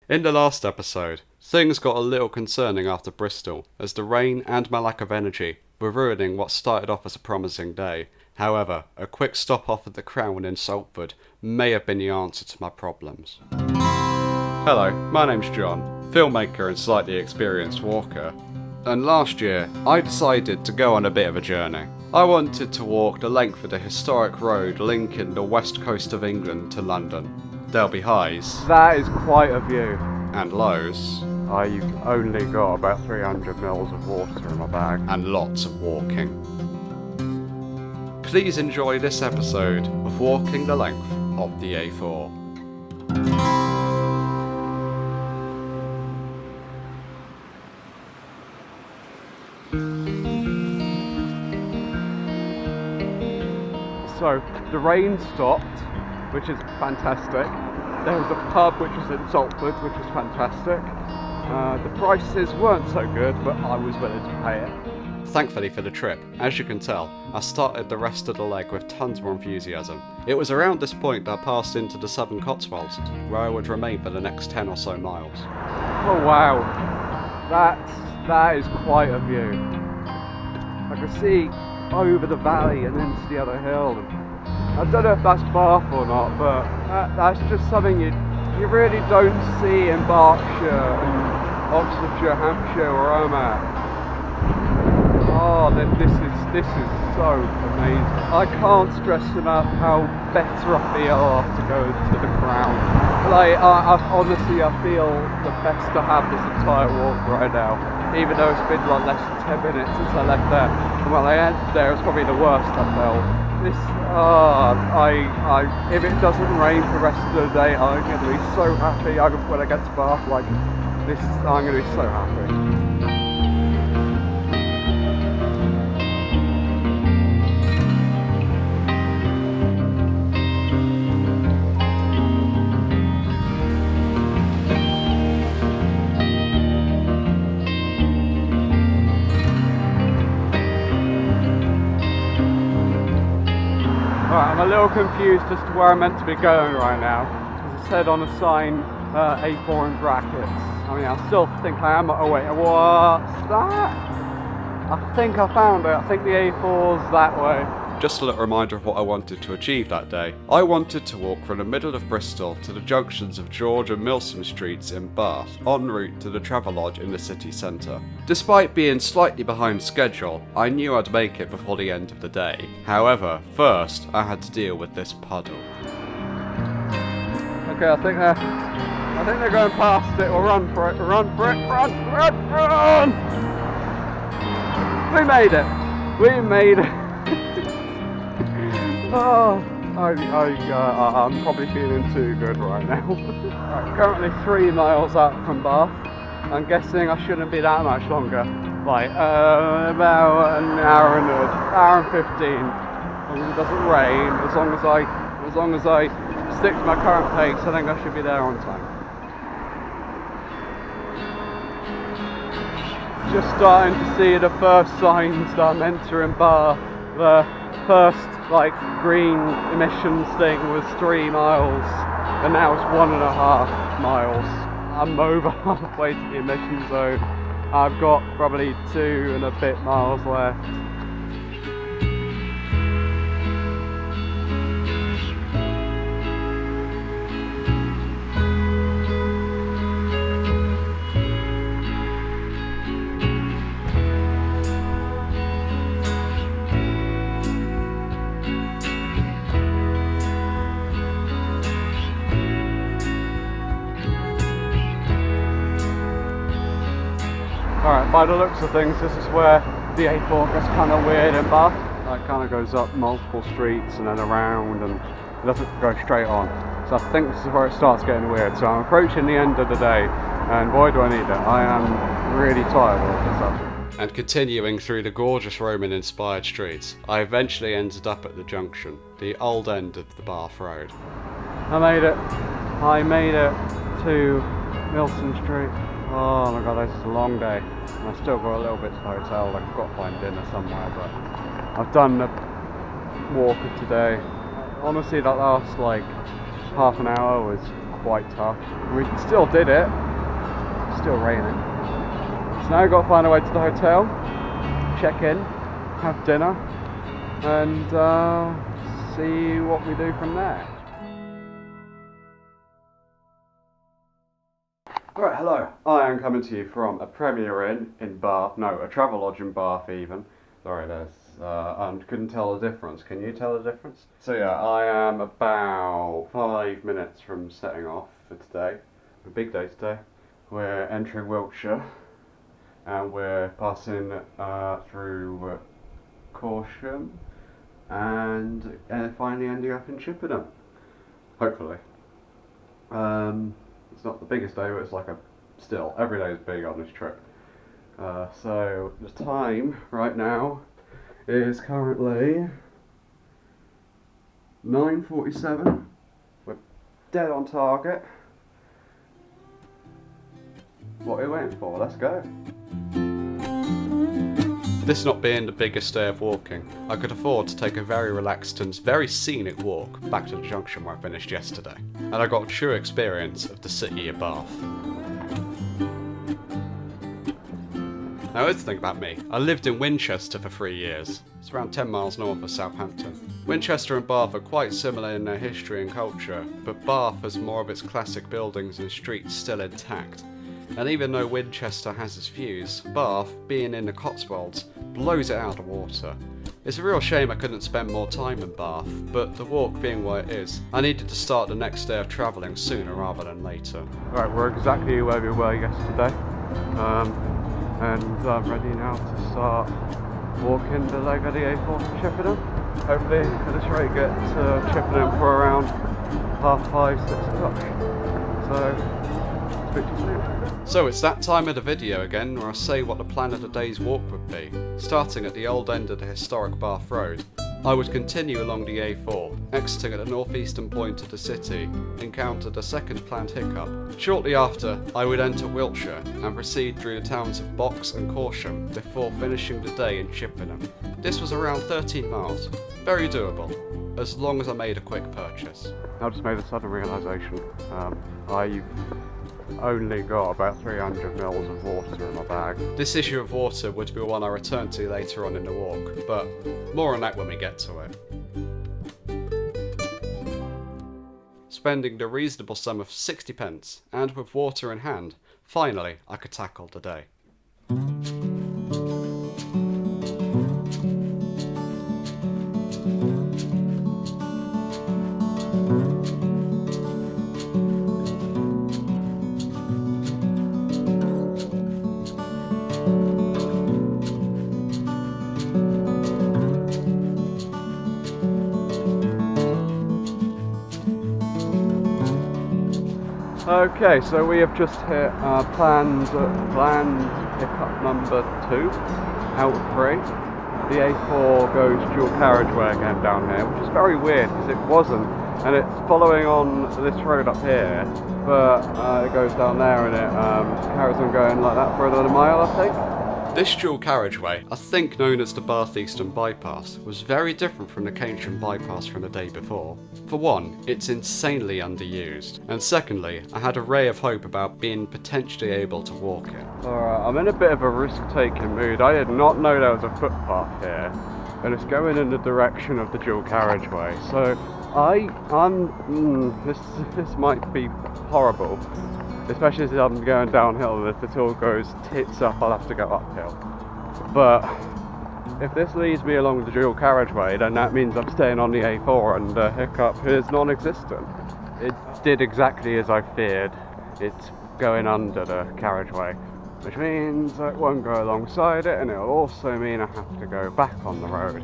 In the last episode, things got a little concerning after Bristol, as the rain and my lack of energy were ruining what started off as a promising day. However, a quick stop off at the Crown in Salford may have been the answer to my problems. Hello, my name's John, filmmaker and slightly experienced walker, and last year I decided to go on a bit of a journey. I wanted to walk the length of the historic road linking the west coast of England to London. There'll be highs. That is quite a view. And lows. You've only got about 300 mils of water in my bag. And lots of walking. Please enjoy this episode of Walking the Length of the A4. So, the rain stopped, which is fantastic. There was a pub which was in Salford, which was fantastic. The prices weren't so good, but I was willing to pay it. Thankfully for the trip, as you can tell, I started the rest of the leg with tons more enthusiasm. It was around this point that I passed into the southern Cotswolds, where I would remain for the next 10 or so miles. Oh wow, that is quite a view. I can see over the valley and into the other hill. I don't know if that's Bath or not, but that's just something you really don't see in Berkshire and Oxfordshire, Hampshire, where I'm at. Oh, this is so amazing. I can't stress enough how better I feel after going to the Crown. Like, honestly, I feel the best to have this entire walk right now. Even though it's been like less than 10 minutes since I left there. And when I ended there, it was probably the worst I felt. If it doesn't rain for the rest of the day, I'm going to be so happy. When I get to Bath, I'm going to be so happy. I'm a little confused as to where I'm meant to be going right now. As it said on the sign, A4 in brackets. I mean, I still think I am. Oh wait, what's that? I think I found it. I think the A4's that way. Just a little reminder of what I wanted to achieve that day. I wanted to walk from the middle of Bristol to the junctions of George and Milsom Streets in Bath, en route to the Travelodge in the city centre. Despite being slightly behind schedule, I knew I'd make it before the end of the day. However, first I had to deal with this puddle. Okay, I think they're going past it. We'll run for it. Run for it. Run! We made it. Oh, I'm probably feeling too good right now. Right, currently 3 miles out from Bath. I'm guessing I shouldn't be that much longer. Like, about an hour and 15. As long as it doesn't rain, as long as I stick to my current pace, I think I should be there on time. Just starting to see the first signs that I'm entering Bath. The first green emissions thing was 3 miles, and now it's 1.5 miles. I'm over halfway to the emission zone. I've got probably 2 and a bit miles left. Alright, by the looks of things, this is where the A4 gets kind of weird in Bath. It kind of goes up multiple streets and then around, and it doesn't go straight on. So I think this is where it starts getting weird. So I'm approaching the end of the day, and boy do I need it. I am really tired of this stuff. And continuing through the gorgeous Roman-inspired streets, I eventually ended up at the junction, the old end of the Bath Road. I made it to Milson Street. Oh my god, this is a long day. And I've still got a little bit to the hotel. I've got to find dinner somewhere, but I've done the walk of today. Honestly, that last half an hour was quite tough. We still did it. Still raining. So now we've got to find our way to the hotel, check in, have dinner, and see what we do from there. Alright, hello. I am coming to you from a Premier Inn in Bath. No, a Travelodge in Bath even. Sorry, I couldn't tell the difference. Can you tell the difference? So yeah, I am about 5 minutes from setting off for today. A big day today. We're entering Wiltshire and we're passing through Corsham and finally ending up in Chippenham. Hopefully. It's not the biggest day, but it's like still, every day is big on this trip. So the time right now is currently 9:47. We're dead on target. What are we waiting for? Let's go. This not being the biggest day of walking, I could afford to take a very relaxed and very scenic walk back to the junction where I finished yesterday, and I got a true experience of the city of Bath. Now here's the thing about me, I lived in Winchester for 3 years. It's around 10 miles north of Southampton. Winchester and Bath are quite similar in their history and culture, but Bath has more of its classic buildings and streets still intact. And even though Winchester has its views, Bath, being in the Cotswolds, blows it out of water. It's a real shame I couldn't spend more time in Bath, but the walk being what it is, I needed to start the next day of travelling sooner rather than later. Right, we're exactly where we were yesterday, and I'm ready now to start walking the leg of the A4 to Chippenham. Hopefully at this rate get to Chippenham for around 5:30, 6 o'clock. So, speak to you soon. So it's that time of the video again where I say what the plan of the day's walk would be. Starting at the old end of the historic Bath Road, I would continue along the A4, exiting at the northeastern point of the city, encountered a second planned hiccup. Shortly after, I would enter Wiltshire and proceed through the towns of Box and Corsham before finishing the day in Chippenham. This was around 13 miles, very doable, as long as I made a quick purchase. I just made a sudden realisation. I've only got about 300 mils of water in my bag. This issue of water would be one I return to later on in the walk, but more on that when we get to it. Spending the reasonable sum of 60p, and with water in hand, finally I could tackle the day. Okay, so we have just hit planned pickup number 2 out of 3. The A4 goes dual carriageway again down here, which is very weird because it wasn't, and it's following on this road up here, but it goes down there and it carries on going like that for another mile, I think. This dual carriageway, I think known as the Bath Eastern Bypass, was very different from the Keynsham Bypass from the day before. For one, it's insanely underused, and secondly, I had a ray of hope about being potentially able to walk it. Alright, I'm in a bit of a risk-taking mood. I did not know there was a footpath here, and it's going in the direction of the dual carriageway, so this might be horrible. Especially as I'm going downhill, and if it all goes tits up, I'll have to go uphill. But if this leads me along the dual carriageway, then that means I'm staying on the A4 and the hiccup is non-existent. It did exactly as I feared. It's going under the carriageway, which means I won't go alongside it, and it'll also mean I have to go back on the road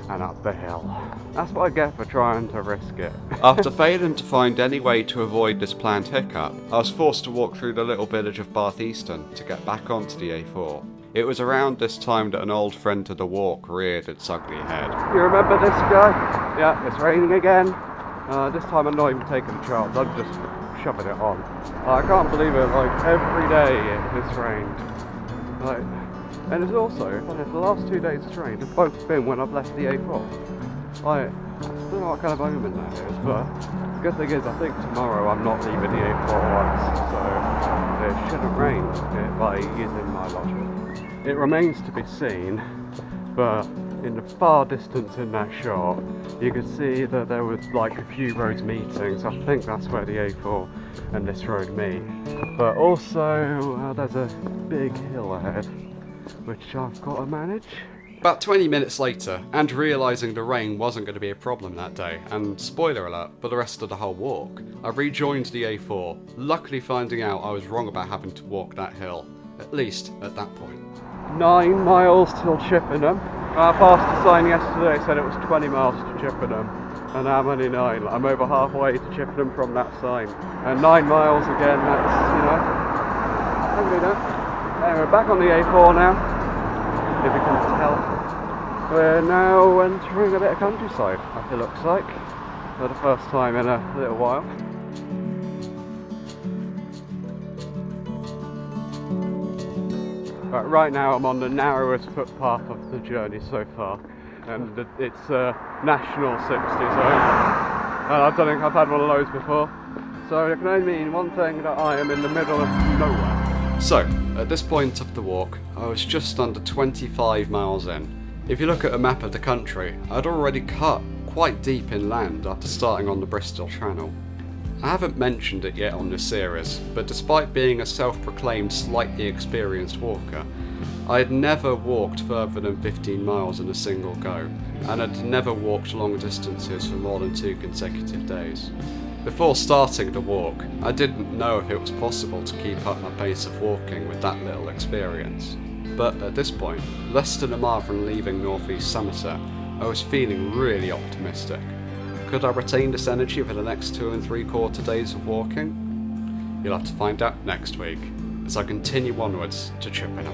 and up the hill. That's what I get for trying to risk it. After failing to find any way to avoid this planned hiccup, I was forced to walk through the little village of Bath Eastern to get back onto the A4. It was around this time that an old friend to the walk reared its ugly head. You remember this guy? Yeah, it's raining again. This time I'm not even taking a chance, I'm just shoving it on. I can't believe it, like every day it's rained. Like, and it's also, the last 2 days it's rained have both been when I've left the A4. Like, know what kind of omen that is, but the good thing is I think tomorrow I'm not leaving the A4 once, so it shouldn't rain by using my logic. It remains to be seen, but in the far distance in that shot, you could see that there was like a few roads meeting, so I think that's where the A4 and this road meet. But also, there's a big hill ahead, which I've got to manage. About 20 minutes later, and realising the rain wasn't going to be a problem that day, and spoiler alert, for the rest of the whole walk, I rejoined the A4, luckily finding out I was wrong about having to walk that hill, at least at that point. 9 miles till Chippenham. I passed a sign yesterday, said it was 20 miles to Chippenham, and I'm only 9. I'm over halfway to Chippenham from that sign. And 9 miles again, that's, I can do that. Anyway, back on the A4 now. If you can tell, we're now entering a bit of countryside, it looks like, for the first time in a little while. Right now I'm on the narrowest footpath of the journey so far, and it's a national 60 zone, and I don't think I've had one of those before, so it can only mean one thing, that I am in the middle of nowhere. So, at this point of the walk, I was just under 25 miles in. If you look at a map of the country, I'd already cut quite deep inland after starting on the Bristol Channel. I haven't mentioned it yet on this series, but despite being a self-proclaimed slightly experienced walker, I had never walked further than 15 miles in a single go, and had never walked long distances for more than 2 consecutive days. Before starting the walk, I didn't know if it was possible to keep up my pace of walking with that little experience. But at this point, less than a mile from leaving northeast Somerset, I was feeling really optimistic. Could I retain this energy for the next 2 3/4 days of walking? You'll have to find out next week, as I continue onwards to Chippenham.